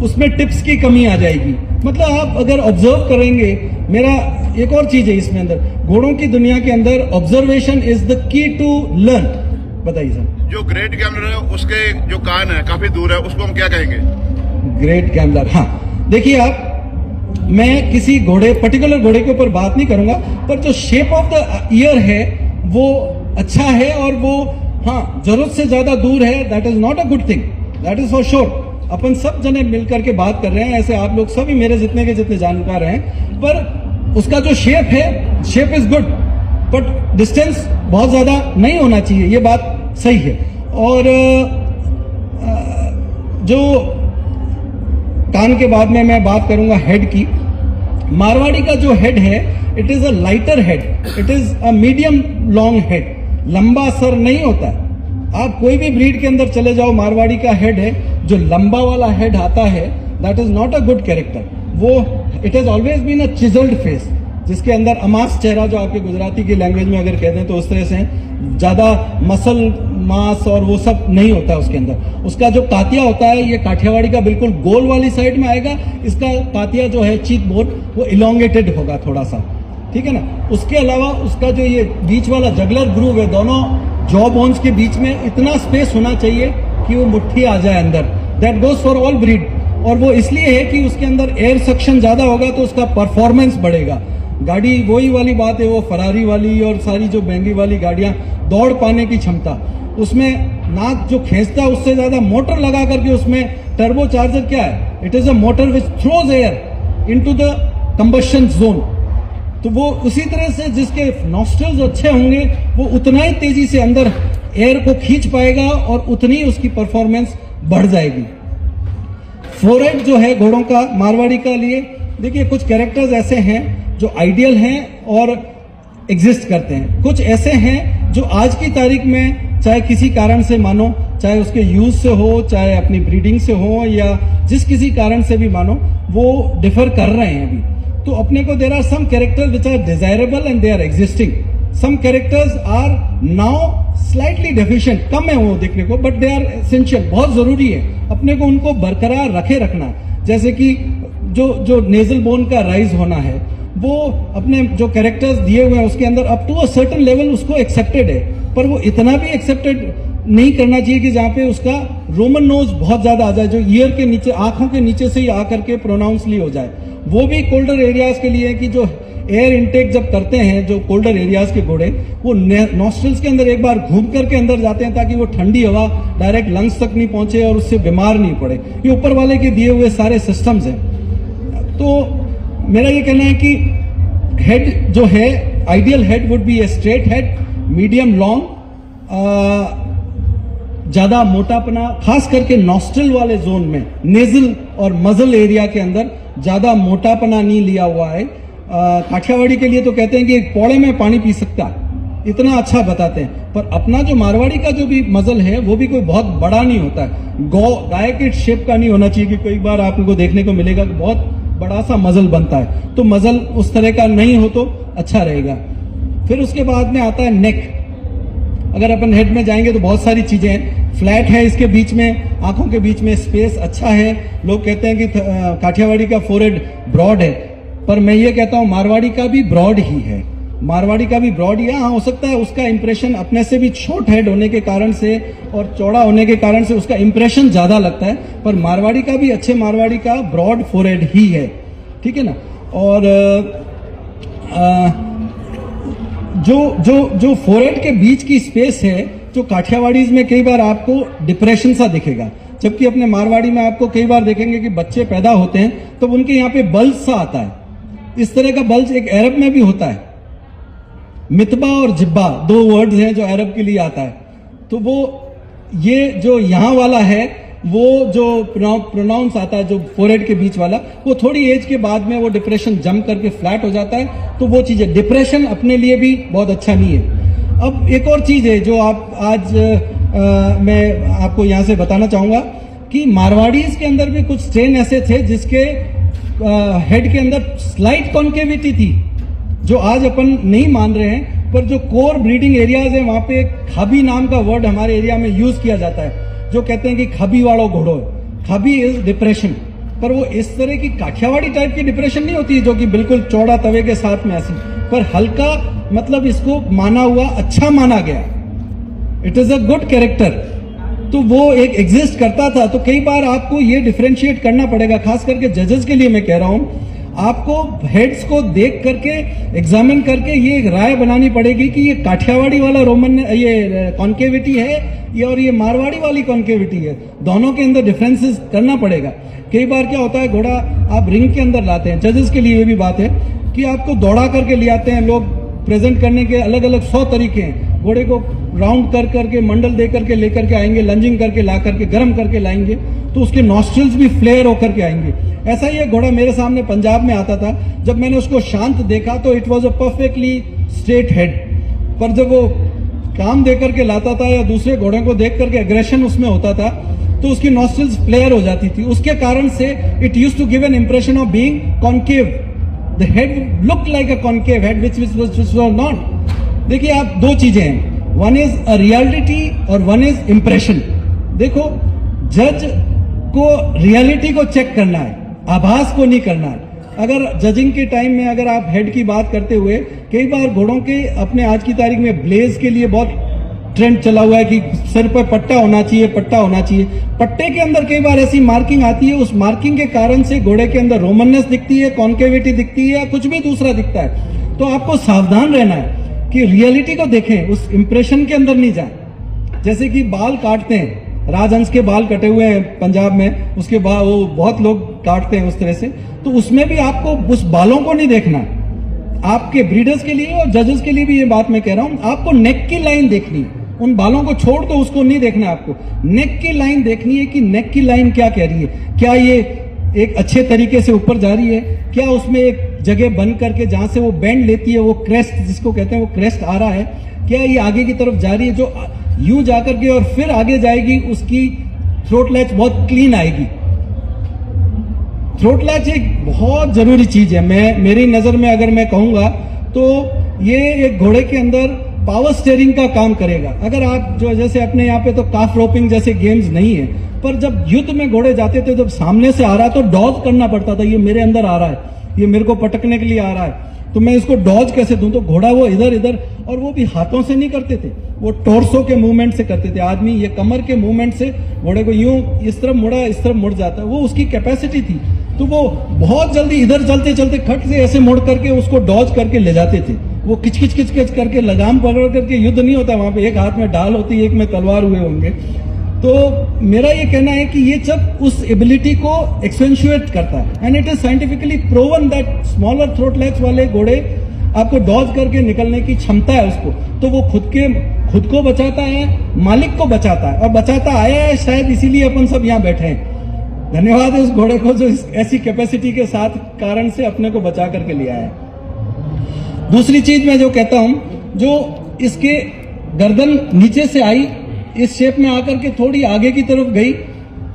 उसमें टिप्स की कमी आ जाएगी। मतलब आप अगर ऑब्जर्व करेंगे, मेरा एक और चीज है इसमें अंदर, घोड़ों की दुनिया के अंदर observation is the key to learn. बताइए सर। जो ग्रेट गैमलर है उसके जो कान है काफी दूर है, उसको हम क्या कहेंगे? ग्रेट गैमलर, हाँ देखिए आप, मैं किसी घोड़े पर्टिकुलर घोड़े के ऊपर बात नहीं करूंगा, पर जो शेप ऑफ द ईयर है वो अच्छा है और वो हाँ जरूरत से ज्यादा दूर है, that is not a good thing, that is for sure. अपन सब जने मिलकर के बात कर रहे हैं, ऐसे आप लोग सभी मेरे जितने के जितने जानकार हैं, पर उसका जो शेप है, shape is good, but distance बहुत ज्यादा नहीं होना चाहिए, ये बात सही है। और जो कान के बाद में मैं बात करूंगा हेड की। मारवाड़ी का जो हेड है, it is a lighter head, it is a medium long head, लंबा सर नहीं होता है। आप कोई भी ब्रीड के अंदर चले जाओ, मारवाड़ी का हेड है, जो लंबा वाला हेड आता है, that is not a good character. वो it has always been a chiselled face, जिसके अंदर अमास चेहरा, जो आपके गुजराती की लैंग्वेज में अगर कहते हैं तो उस तरह से ज्यादा मसल मांस और वो सब नहीं होता है उसके अंदर। उसका जो कातिया होता है, ये काठियावाड़ी का बिल्कुल गोल वाली साइड में आएगा, इसका कातिया जो है चीक बोन वो इलोंगेटेड होगा थोड़ा सा, ठीक है ना। उसके अलावा उसका जो ये बीच वाला जगलर ग्रूव है, दोनों जॉ बोन्स के बीच में इतना स्पेस होना चाहिए कि वो मुट्ठी आ जाए अंदर, that goes for all breed. और वो इसलिए है कि उसके अंदर एयर सक्शन ज्यादा होगा तो उसका परफॉर्मेंस बढ़ेगा। गाड़ी वही वाली बात है, वो फरारी वाली और सारी जो महंगी वाली गाड़ियां, दौड़ पाने की क्षमता, उसमें नाक जो खींचता है उससे ज्यादा मोटर लगा करके उसमें टर्बो चार्जर क्या है, it is a motor which throws air into the combustion zone. तो वो उसी तरह से जिसके नॉस्ट्रल्स अच्छे होंगे वो उतना ही तेजी से अंदर एयर को खींच पाएगा और उतनी उसकी परफॉर्मेंस बढ़ जाएगी। फोरहेड जो है घोड़ों का, मारवाड़ी का लिए, देखिए कुछ कैरेक्टर्स ऐसे हैं जो आइडियल हैं और एग्जिस्ट करते हैं, कुछ ऐसे हैं जो आज की तारीख में चाहे किसी कारण से मानो, चाहे उसके यूज से हो, चाहे अपनी ब्रीडिंग से हो, या जिस किसी कारण से भी मानो, वो डिफर कर रहे हैं अभी। तो अपने को there are some characters which are desirable and they are existing, some characters are now slightly deficient, कम है वो देखने को, बट दे आर एसेंशियल, बहुत जरूरी है अपने को उनको बरकरार रखना। जैसे कि जो नेजल बोन का राइज होना है, वो अपने जो कैरेक्टर्स दिए हुए हैं उसके अंदर up to a certain level उसको एक्सेप्टेड है, पर वो इतना भी एक्सेप्टेड नहीं करना चाहिए कि जहां पे उसका रोमन नोज बहुत ज्यादा आ जाए, जो ईयर के नीचे, आंखों के नीचे से ही आकर के प्रोनाउंसली हो जाए। वो भी कोल्डर एरियाज के लिए है कि जो एयर इनटेक जब करते हैं जो कोल्डर एरियाज के घोड़े, वो नॉस्ट्रल्स के अंदर एक बार घूम करके अंदर जाते हैं ताकि वो ठंडी हवा डायरेक्ट लंग्स तक नहीं पहुंचे और उससे बीमार नहीं पड़े। ये ऊपर वाले के दिए हुए सारे सिस्टम्स हैं। तो मेरा ये कहना है कि हेड जो है, ideal head would be a straight head, medium long, ज्यादा मोटापना, खास करके नॉस्ट्रल वाले जोन में, नेजल और मजल एरिया के अंदर ज्यादा मोटापना नहीं लिया हुआ है। काठियावाड़ी के लिए तो कहते हैं कि एक पौड़े में पानी पी सकता है, इतना अच्छा बताते हैं, पर अपना जो मारवाड़ी का जो भी मजल है वो भी कोई बहुत बड़ा नहीं होता है, गाय के शेप का नहीं होना चाहिए कि कई बार आपको देखने को मिलेगा कि बहुत बड़ा सा मजल बनता है, तो मजल उस तरह का नहीं हो तो अच्छा रहेगा। फिर उसके बाद में आता है नेक। अगर अपन हेड में जाएंगे तो बहुत सारी चीजें हैं, फ्लैट है इसके बीच में, आंखों के बीच में स्पेस अच्छा है। लोग कहते हैं कि काठियावाड़ी का फोरहेड ब्रॉड है, पर मैं ये कहता हूं मारवाड़ी का भी ब्रॉड ही है, मारवाड़ी का भी ब्रॉड ही है। हाँ, हो सकता है उसका इंप्रेशन अपने से भी शॉर्ट हेड होने के कारण से और चौड़ा होने के कारण से उसका इंप्रेशन ज्यादा लगता है, पर मारवाड़ी का भी, अच्छे मारवाड़ी का ब्रॉड फोरहेड ही है, ठीक है ना। और जो फोरहेड के बीच की स्पेस है, जो काठियावाड़ीज में कई बार आपको डिप्रेशन सा दिखेगा, जबकि अपने मारवाड़ी में आपको कई बार देखेंगे कि बच्चे पैदा होते हैं तो उनके यहाँ पे बल्ज सा आता है। इस तरह का बल्ज एक अरब में भी होता है, मितबा और जिब्बा दो वर्ड्स हैं जो अरब के लिए आता है। तो वो ये जो यहाँ वाला है, वो जो प्रोनाउंस आता है जो फोरहेड के बीच वाला, वो थोड़ी एज के बाद में वो डिप्रेशन जम करके फ्लैट हो जाता है। तो वो चीज है, डिप्रेशन अपने लिए भी बहुत अच्छा नहीं है। अब एक और चीज है जो आप आज मैं आपको यहां से बताना चाहूंगा कि मारवाड़ीज के अंदर भी कुछ स्ट्रेन ऐसे थे जिसके हेड के अंदर स्लाइट कॉन्केविटी थी, जो आज अपन नहीं मान रहे हैं, पर जो कोर ब्रीडिंग एरियाज है वहां पे खाबी नाम का वर्ड हमारे एरिया में यूज किया जाता है, जो कहते हैं कि खाबी वालों घोड़ो है। खाबी इज डिप्रेशन, पर वो इस तरह की काठियावाड़ी टाइप की डिप्रेशन नहीं होती जो कि बिल्कुल चौड़ा तवे के साथ में ऐसी, पर हल्का, मतलब इसको माना हुआ, अच्छा माना गया, it is a good character. तो वो एक एग्जिस्ट करता था। तो कई बार आपको ये डिफरेंशिएट करना पड़ेगा, खास करके जजेस के लिए मैं कह रहा हूं, आपको हेड्स को देख करके, एग्जामिन करके ये एक राय बनानी पड़ेगी कि ये काठियावाड़ी वाला रोमन, ये कॉन्केविटी है ये, और ये मारवाड़ी वाली कॉन्केविटी है, दोनों के अंदर डिफरेंसेस करना पड़ेगा। कई बार क्या होता है, घोड़ा आप रिंग के अंदर लाते हैं, जजेस के लिए ये भी बात है कि आपको दौड़ा करके ले आते हैं लोग, प्रेजेंट करने के अलग अलग 100 तरीके हैं। घोड़े को राउंड कर करके, मंडल दे करके लेकर के आएंगे, लंजिंग करके ला करके, गर्म करके लाएंगे, तो उसके नॉस्ट्रल्स भी फ्लेयर होकर के आएंगे। ऐसा ही एक घोड़ा मेरे सामने पंजाब में आता था, जब मैंने उसको शांत देखा तो it was a perfectly straight head, पर जब वो काम दे करके लाता था या दूसरे घोड़े को देख करके एग्रेशन उसमें होता था, तो उसकी नॉस्ट्रल्स फ्लेयर हो जाती थी। उसके कारण से it used to give an impression of being concave, the head look like a concave head which was not. देखिए, आप दो चीजें हैं, वन इज अ रियलिटी और वन इज इंप्रेशन। देखो, जज को रियलिटी को चेक करना है, आभास को नहीं करना है। अगर जजिंग के टाइम में अगर आप हेड की बात करते हुए, कई बार घोड़ों के अपने आज की तारीख में ब्लेज के लिए बहुत ट्रेंड चला हुआ है कि सिर पर पट्टा होना चाहिए, पट्टा होना चाहिए। पट्टे के अंदर कई बार ऐसी मार्किंग आती है, उस मार्किंग के कारण से घोड़े के अंदर रोमननेस दिखती है, कॉन्केविटी दिखती है या कुछ भी दूसरा दिखता है। तो आपको सावधान रहना है कि रियलिटी को देखें, उस इंप्रेशन के अंदर नहीं जाए। जैसे कि बाल काटते हैं, राजहंस के बाल कटे हुए हैं पंजाब में, उसके बाद वो बहुत लोग काटते हैं उस तरह से, तो उसमें भी आपको उस बालों को नहीं देखना। आपके ब्रीडर्स के लिए और जजेस के लिए भी ये बात मैं कह रहा हूं, आपको नेक की लाइन देखनी है। उन बालों को छोड़ दो, उसको नहीं देखना, आपको नेक की लाइन देखनी है कि नेक की लाइन क्या कह रही है। क्या ये एक अच्छे तरीके से ऊपर जा रही है, क्या उसमें एक जगह बंद करके जहां से वो बैंड लेती है, वो क्रेस्ट जिसको कहते हैं, वो क्रेस्ट आ रहा है, क्या ये आगे की तरफ जा रही है, जो यूं जाकर के और फिर आगे जाएगी, उसकी थ्रोट लैच बहुत क्लीन आएगी। थ्रोट लैच एक बहुत जरूरी चीज है। मेरी नजर में अगर मैं कहूंगा तो ये एक घोड़े के अंदर पावर स्टीयरिंग का काम करेगा। अगर आप जो जैसे अपने यहाँ पे तो काफ रोपिंग जैसे गेम्स नहीं है, पर जब युद्ध में घोड़े जाते थे, जब सामने से आ रहा है तो डॉज करना पड़ता था, ये मेरे अंदर आ रहा है, ये मेरे को पटकने के लिए आ रहा है, तो मैं इसको डॉज कैसे दूं। तो घोड़ा वो इधर इधर, और वो भी हाथों से नहीं करते थे, वो टोर्सो के मूवमेंट से करते थे। आदमी ये कमर के मूवमेंट से घोड़े को यूं इस तरफ मुड़ा, इस तरफ मुड़ जाता है, वो उसकी कैपेसिटी थी। तो वो बहुत जल्दी इधर चलते चलते खट से ऐसे मुड़ करके उसको डॉज करके ले जाते थे। वो किच किच किच किच करके लगाम पकड़ करके, युद्ध नहीं होता वहां पे, एक हाथ में ढाल होती है, एक में तलवार हुए होंगे। तो मेरा ये कहना है कि ये सब उस एबिलिटी को एक्सेंचुएट करता है, and it is scientifically proven that smaller throat latch वाले घोड़े आपको डॉज करके निकलने की क्षमता है उसको, तो वो खुद को बचाता है, मालिक को बचाता है, और बचाता आया है शायद इसीलिए अपन सब यहाँ बैठे हैं। धन्यवाद है उस घोड़े को जो ऐसी कैपेसिटी के साथ कारण से अपने को बचा करके लिया है। दूसरी चीज मैं जो कहता हूं, जो इसके गर्दन नीचे से आई, इस शेप में आकर के थोड़ी आगे की तरफ गई,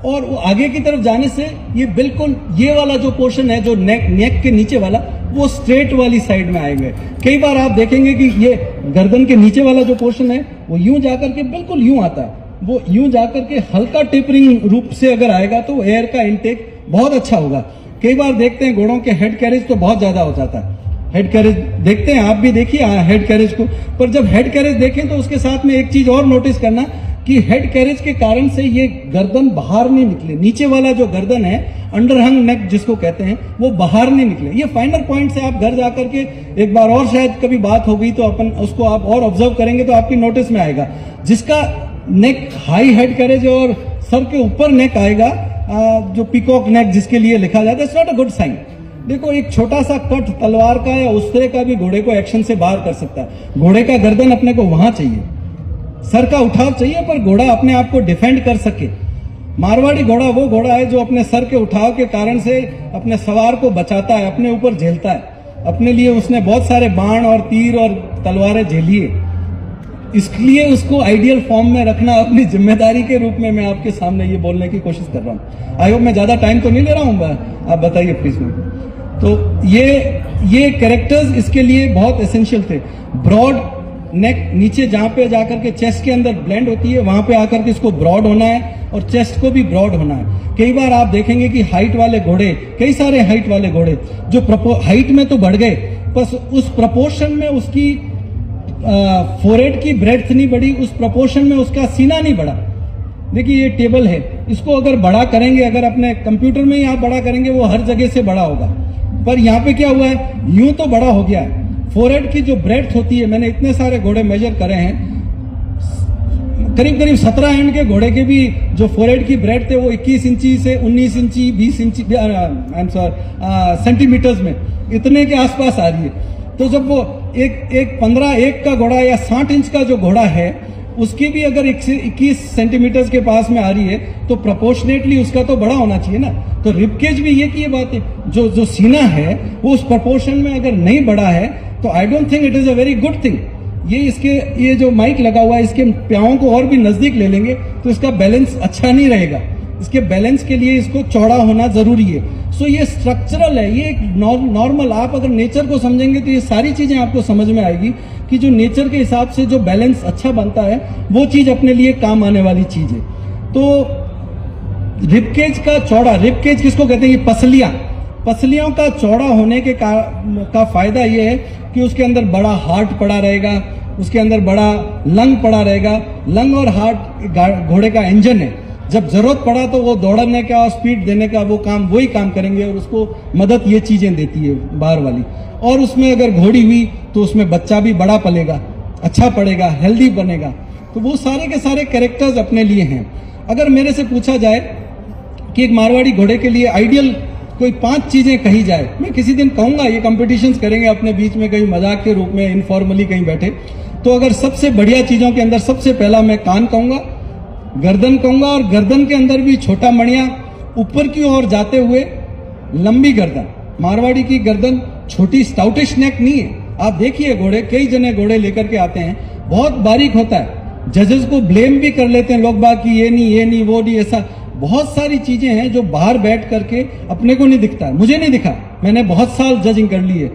और वो आगे की तरफ जाने से ये बिल्कुल ये वाला जो पोर्शन है, जो नेक के नीचे वाला, वो स्ट्रेट वाली साइड में आएंगे। कई बार आप देखेंगे कि ये गर्दन के नीचे वाला जो पोर्शन है वो यूं जाकर के बिल्कुल यूं आता है, वो यूं जाकर के हल्का टेपरिंग रूप से अगर आएगा तो एयर का इनटेक बहुत अच्छा होगा। कई बार देखते हैं घोड़ों के हेड कैरेज तो बहुत ज्यादा हो जाता है, हेड कैरेज देखते हैं, आप भी देखिए हेड कैरेज को, पर जब हेड कैरेज देखें तो उसके साथ में एक चीज और नोटिस करना कि हेड कैरेज के कारण से ये गर्दन बाहर नहीं निकले, नीचे वाला जो गर्दन है, अंडरहंग नेक जिसको कहते हैं, वो बाहर नहीं निकले। ये फाइनल पॉइंट से आप घर जाकर के एक बार और शायद कभी बात होगी तो अपन उसको आप और ऑब्जर्व करेंगे तो आपकी नोटिस में आएगा। जिसका नेक हाई हेड कैरेज और सर के ऊपर नेक आएगा, जो पीकॉक नेक जिसके लिए लिखा जाता है, it's not a good sign. देखो, एक छोटा सा कट तलवार का या उस तरह का भी घोड़े को एक्शन से बाहर कर सकता है। घोड़े का गर्दन अपने को वहां चाहिए, सर का उठाव चाहिए, पर घोड़ा अपने आप को डिफेंड कर सके। मारवाड़ी घोड़ा वो घोड़ा है जो अपने सर के उठाव के कारण से अपने सवार को बचाता है, अपने ऊपर झेलता है। अपने लिए उसने बहुत सारे बाण और तीर और तलवारें झेली है, इसलिए उसको आइडियल फॉर्म में रखना अपनी जिम्मेदारी के रूप में मैं आपके सामने ये बोलने की कोशिश कर रहा हूँ। आई होप मैं ज्यादा टाइम तो नहीं ले रहा हूँ, आप बताइए प्लीज मुझे। तो ये कैरेक्टर्स इसके लिए बहुत एसेंशियल थे। ब्रॉड नेक नीचे जहां पे जाकर के चेस्ट के अंदर ब्लेंड होती है, वहां पे आकर के इसको ब्रॉड होना है और चेस्ट को भी ब्रॉड होना है। कई बार आप देखेंगे कि हाइट वाले घोड़े, कई सारे हाइट वाले घोड़े जो हाइट में तो बढ़ गए, बस उस प्रपोर्शन में उसकी फोरहेड की ब्रेड्थ नहीं बढ़ी, उस प्रपोर्शन में उसका सीना नहीं बढ़ा। देखिए ये टेबल है, इसको अगर बड़ा करेंगे, अगर अपने कंप्यूटर में ही आप बड़ा करेंगे, वो हर जगह से बड़ा होगा, पर यहाँ पे क्या हुआ है, यूं तो बड़ा हो गया है। फोरहेड की जो ब्रेड्थ होती है, मैंने इतने सारे घोड़े मेजर करे हैं, करीब करीब 17 इंच के घोड़े के भी जो फोरहेड की ब्रेड थे वो 21 इंची से 19 इंची 20 इंची सेंटीमीटर्स में इतने के आसपास आ रही है। तो जब वो एक 15 का घोड़ा या 60 इंच का जो घोड़ा है उसकी भी अगर 21 सेंटीमीटर्स के पास में आ रही है तो प्रोपोर्शनेटली उसका तो बड़ा होना चाहिए ना। तो रिबकेज भी ये की बात है, जो सीना है वो उस प्रोपोर्शन में अगर नहीं बढ़ा है तो I don't think it is a very good thing. ये जो माइक लगा हुआ है इसके प्याओं को और भी नजदीक ले लेंगे तो इसका बैलेंस अच्छा नहीं रहेगा। इसके बैलेंस के लिए इसको चौड़ा होना जरूरी है। सो ये स्ट्रक्चरल है, ये एक नॉर्मल, आप अगर नेचर को समझेंगे तो ये सारी चीजें आपको समझ में आएगी कि जो नेचर के हिसाब से जो बैलेंस अच्छा बनता है वो चीज अपने लिए काम आने वाली चीज है। तो रिबकेज का चौड़ा, रिबकेज किसको कहते हैं, ये पसलियों का चौड़ा होने के का फायदा ये है कि उसके अंदर बड़ा हार्ट पड़ा रहेगा, उसके अंदर बड़ा लंग पड़ा रहेगा। लंग और हार्ट घोड़े का इंजन है, जब जरूरत पड़ा तो वो दौड़ने का, स्पीड देने का वो काम वही काम करेंगे और उसको मदद ये चीजें देती है बाहर वाली। और उसमें अगर घोड़ी हुई तो उसमें बच्चा भी बड़ा पलेगा, अच्छा पड़ेगा, हेल्दी बनेगा। तो वो सारे के सारे कैरेक्टर्स अपने लिए हैं। अगर मेरे से पूछा जाए कि एक मारवाड़ी घोड़े के लिए आइडियल कोई 5 चीजें कही जाए, मैं किसी दिन कहूंगा, ये कंपटीशंस करेंगे अपने बीच में कहीं मजाक के रूप में, इनफॉर्मली कहीं बैठे, तो अगर सबसे बढ़िया चीजों के अंदर सबसे पहला मैं कान कहूंगा, गर्दन कहूंगा, और गर्दन के अंदर भी छोटा मणिया ऊपर की ओर जाते हुए लंबी गर्दन। मारवाड़ी की गर्दन छोटी स्टाउटिश नेक नहीं है। आप देखिए घोड़े, कई जने घोड़े लेकर के आते हैं, बहुत बारीक होता है। जजेस को ब्लेम भी कर लेते हैं लोग बाग कि ये नहीं वो नहीं, ऐसा बहुत सारी चीजें हैं जो बाहर बैठ करके अपने को नहीं दिखता है। मुझे नहीं दिखा, मैंने बहुत साल जजिंग कर ली है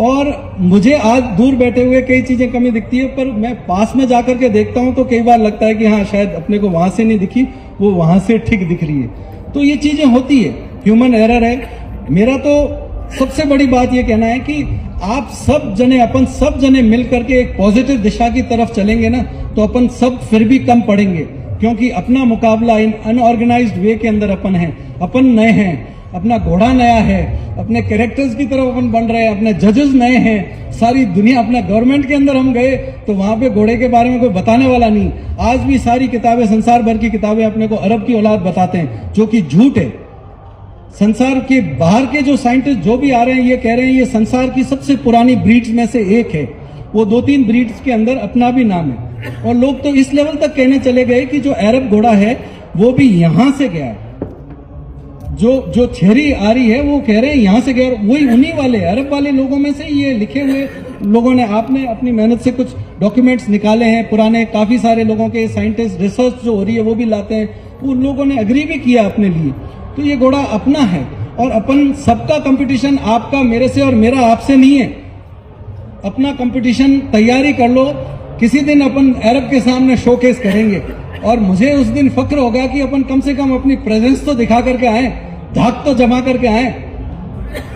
और मुझे आज दूर बैठे हुए कई चीजें कमी दिखती है, पर मैं पास में जाकर के देखता हूं तो कई बार लगता है कि हाँ शायद अपने को वहां से नहीं दिखी, वो वहां से ठीक दिख रही है। तो ये चीजें होती है, ह्यूमन एरर है। मेरा तो सबसे बड़ी बात ये कहना है कि आप सब जने, अपन सब जने मिल करके एक पॉजिटिव दिशा की तरफ चलेंगे ना, तो अपन सब फिर भी कम पड़ेंगे, क्योंकि अपना मुकाबला इन अनऑर्गेनाइज्ड वे के अंदर अपन है, अपन नए हैं, अपना घोड़ा नया है, अपने कैरेक्टर्स की तरफ अपन बन रहे हैं, अपने जजेस नए हैं, सारी दुनिया, अपना गवर्नमेंट के अंदर हम गए तो वहां पे घोड़े के बारे में कोई बताने वाला नहीं। आज भी सारी किताबें, संसार भर की किताबें अपने को अरब की औलाद बताते हैं, जो कि झूठ है। संसार के बाहर के जो साइंटिस्ट जो भी आ रहे हैं, ये कह रहे हैं ये संसार की सबसे पुरानी ब्रीड्स में से एक है। वो 2-3 ब्रीड्स के अंदर अपना भी नाम है, और लोग तो इस लेवल तक कहने चले गए कि जो अरब घोड़ा है वो भी यहां से गया है। जो छेरी आ रही है वो कह रहे हैं यहां से गया, वही उन्हीं वाले अरब वाले लोगों में से ये लिखे हुए लोगों ने, आपने अपनी मेहनत से कुछ डॉक्यूमेंट्स निकाले हैं पुराने, काफी सारे लोगों के साइंटिस्ट रिसर्च जो हो रही है वो भी लाते हैं, उन लोगों ने एग्री भी किया अपने लिए। तो ये घोड़ा अपना है और अपन सबका कंपटीशन आपका मेरे से और मेरा आपसे नहीं है। अपना कंपटीशन तैयारी कर लो, किसी दिन अपन अरब के सामने शोकेस करेंगे और मुझे उस दिन फक्र होगा कि अपन कम से कम अपनी प्रेजेंस तो दिखा करके आए, धाक तो जमा करके आए।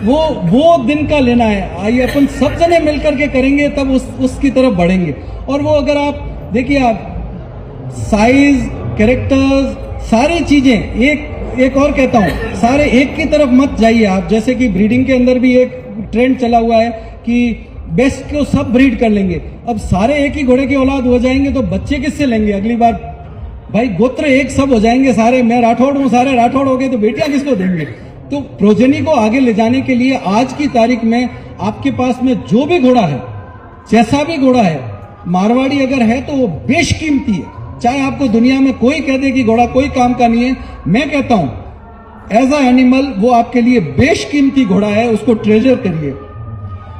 वो दिन का लेना है। आइए अपन सब जने मिलकर के करेंगे, तब उसकी तरफ बढ़ेंगे। और वो अगर आप देखिए, आप साइज, कैरेक्टर्स, सारी चीजें एक और कहता हूं, सारे एक की तरफ मत जाइए आप। जैसे कि ब्रीडिंग के अंदर भी एक ट्रेंड चला हुआ है कि बेस्ट को सब ब्रीड कर लेंगे। अब सारे एक ही घोड़े की औलाद हो जाएंगे तो बच्चे किससे लेंगे अगली बार? भाई गोत्र एक सब हो जाएंगे सारे, मैं राठौड़ हूं, सारे राठौड़ हो गए तो बेटियां किसको देंगे? तो प्रोजेनी को आगे ले जाने के लिए आज की तारीख में आपके पास में जो भी घोड़ा है, जैसा भी घोड़ा है, मारवाड़ी अगर है तो वो बेशकीमती है। चाहे आपको दुनिया में कोई कह दे कि घोड़ा कोई काम का नहीं है, मैं कहता हूं एज अ एनिमल वो आपके लिए बेशकीमती घोड़ा है, उसको ट्रेजर करिए।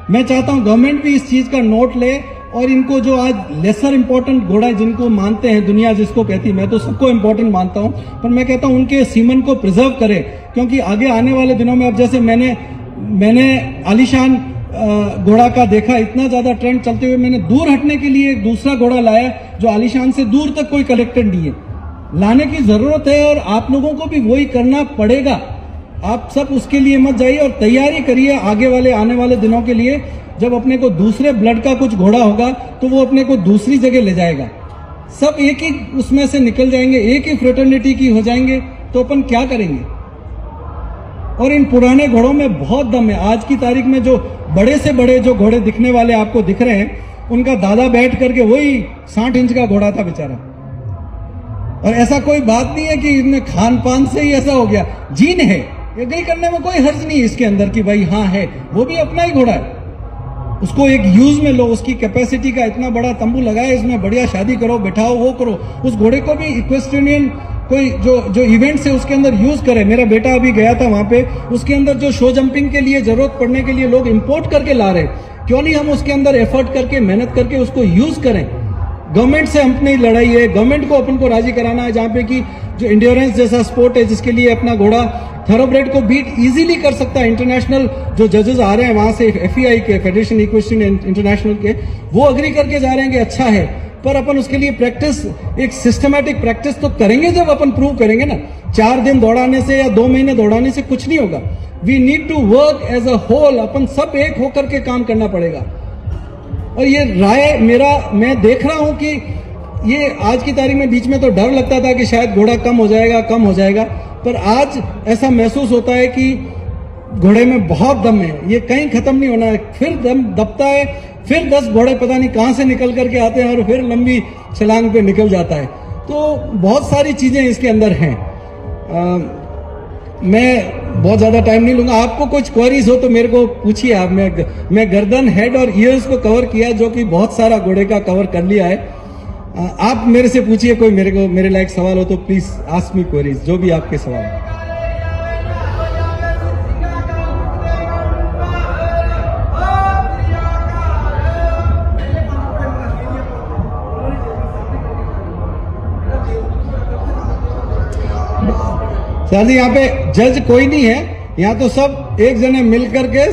मैं चाहता हूं गवर्नमेंट भी इस चीज का नोट ले और इनको जो आज लेसर इंपॉर्टेंट घोड़ा जिनको मानते हैं दुनिया जिसको कहती है, मैं तो सबको इंपॉर्टेंट मानता हूं, पर मैं कहता हूं उनके सीमन को प्रिजर्व करे, क्योंकि आगे आने वाले दिनों में, अब जैसे मैंने आलीशान घोड़ा का देखा, इतना ज्यादा ट्रेंड चलते हुए मैंने दूर हटने के लिए एक दूसरा घोड़ा लाया जो आलीशान से दूर तक कोई कलेक्टेड नहीं है। लाने की जरूरत है और आप लोगों को भी वही करना पड़ेगा। आप सब उसके लिए मत जाइए और तैयारी करिए आगे वाले आने वाले दिनों के लिए। जब अपने को दूसरे ब्लड का कुछ घोड़ा होगा तो वो अपने को दूसरी जगह ले जाएगा, सब एक ही उसमें से निकल जाएंगे, एक ही फ्रेटर्निटी की हो जाएंगे, तो अपन क्या करेंगे? और इन पुराने घोड़ों में बहुत दम है। आज की तारीख में जो बड़े से बड़े जो घोड़े दिखने वाले आपको दिख रहे हैं, उनका दादा बैठ करके वही 60 इंच का घोड़ा था बेचारा। और ऐसा कोई बात नहीं है कि इनमें खान पान से ही ऐसा हो गया, जीन है, एग्री करने में कोई हर्ज नहीं है इसके अंदर कि भाई हाँ है, वो भी अपना ही घोड़ा है। उसको एक यूज में लो, उसकी कैपेसिटी का इतना बड़ा तंबू लगाए, इसमें बढ़िया शादी करो, बैठाओ, वो करो। उस घोड़े को भी इक्वेस्ट्रेनियन कोई जो इवेंट्स है उसके अंदर यूज करे। मेरा बेटा अभी गया था वहां पे, उसके अंदर जो शो जंपिंग के लिए जरूरत पड़ने के लिए लोग इंपोर्ट करके ला रहे, क्यों नहीं हम उसके अंदर एफर्ट करके मेहनत करके उसको यूज करें। गवर्नमेंट से अपनी लड़ाई है, गवर्नमेंट को अपन को राजी कराना है, जहां पे कि जो इंड्योरेंस जैसा स्पोर्ट है जिसके लिए अपना घोड़ा थरोब्रेड को बीट इजीली कर सकता है। इंटरनेशनल जो जजेस आ रहे हैं वहां से, FEI के, फेडरेशन इक्वेस्ट्रियन इंटरनेशनल के, वो अग्री करके जा रहे हैं कि अच्छा है, पर अपन उसके लिए प्रैक्टिस, एक सिस्टमैटिक प्रैक्टिस तो करेंगे जब अपन प्रूव करेंगे ना। 4 दिन दौड़ाने से या 2 महीने दौड़ाने से कुछ नहीं होगा। We need to work as a whole, अपन सब एक होकर के काम करना पड़ेगा। और ये राय मैं देख रहा हूं कि ये आज की तारीख में बीच में तो डर लगता था कि शायद घोड़ा कम हो जाएगा, पर आज ऐसा महसूस होता है कि घोड़े में बहुत दम है, ये कहीं खत्म नहीं होना है, फिर दम दबता है, फिर 10 घोड़े पता नहीं कहां से निकल करके आते हैं और फिर लंबी छलांग पे निकल जाता है। तो बहुत सारी चीजें इसके अंदर हैं। मैं बहुत ज्यादा टाइम नहीं लूंगा, आपको कुछ क्वेरीज हो तो मेरे को पूछिए आप। मैं गर्दन, हेड और ईयर्स को कवर किया, जो कि बहुत सारा घोड़े का कवर कर लिया है। आप मेरे से पूछिए, कोई मेरे लायक सवाल हो तो प्लीज आस्क मी क्वेरीज, जो भी आपके सवाल हो। सर जी, यहाँ पे जज कोई नहीं है, यहाँ तो सब एक जने मिल करके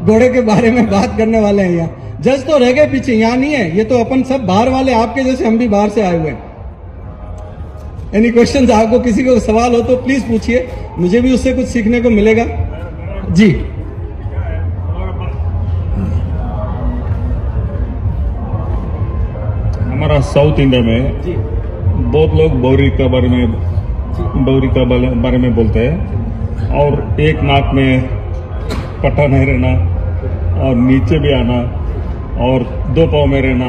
घोड़े के बारे में बात करने वाले हैं। यहाँ जज तो रह गए पीछे, यहाँ नहीं है, ये तो अपन सब बाहर वाले, आपके जैसे हम भी बाहर से आए हुए हैं। एनी क्वेश्चंस, आपको किसी को सवाल हो तो प्लीज पूछिए, मुझे भी उससे कुछ सीखने को मिलेगा। जी, हमारा साउथ इंडिया में जी, बहुत लोग बौरी के बारे में बोलते हैं, और एक नाक में पट्टा नहीं रहना और नीचे भी आना और 2 पाँव में रहना,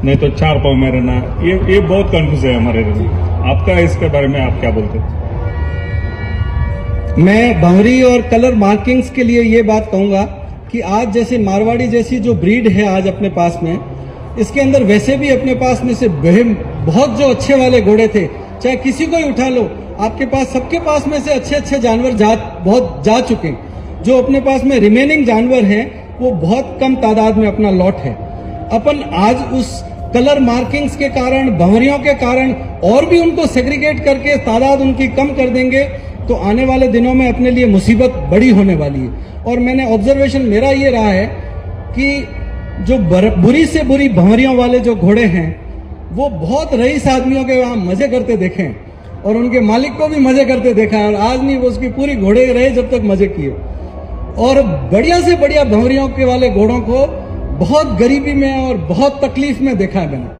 नहीं तो 4 पाँव में रहना, ये बहुत कंफ्यूज है हमारे लिए। आपका इसके बारे में आप क्या बोलते हैं? मैं भंवरी और कलर मार्किंग्स के लिए ये बात कहूंगा कि आज जैसे मारवाड़ी जैसी जो ब्रीड है आज अपने पास में, इसके अंदर वैसे भी अपने पास में से बहुत जो अच्छे वाले घोड़े थे, चाहे किसी को ही उठा लो, आपके पास सबके पास में से अच्छे जानवर बहुत जा चुके हैं। जो अपने पास में रिमेनिंग जानवर हैं वो बहुत कम तादाद में अपना लॉट है। अपन आज उस कलर मार्किंग्स के कारण, भंवरियों के कारण और भी उनको सेग्रीगेट करके तादाद उनकी कम कर देंगे तो आने वाले दिनों में अपने लिए मुसीबत बड़ी होने वाली है। और मैंने ऑब्जर्वेशन मेरा ये रहा है कि जो बुरी से बुरी भंवरियों वाले जो घोड़े हैं वो बहुत रईस आदमियों के वहां मजे करते देखे हैं और उनके मालिक को भी मजे करते देखा है, और आज नहीं वो उसकी पूरी घोड़े रहे जब तक मजे किए। और बढ़िया से बढ़िया भंवरियों के वाले घोड़ों को बहुत गरीबी में और बहुत तकलीफ में देखा है मैंने।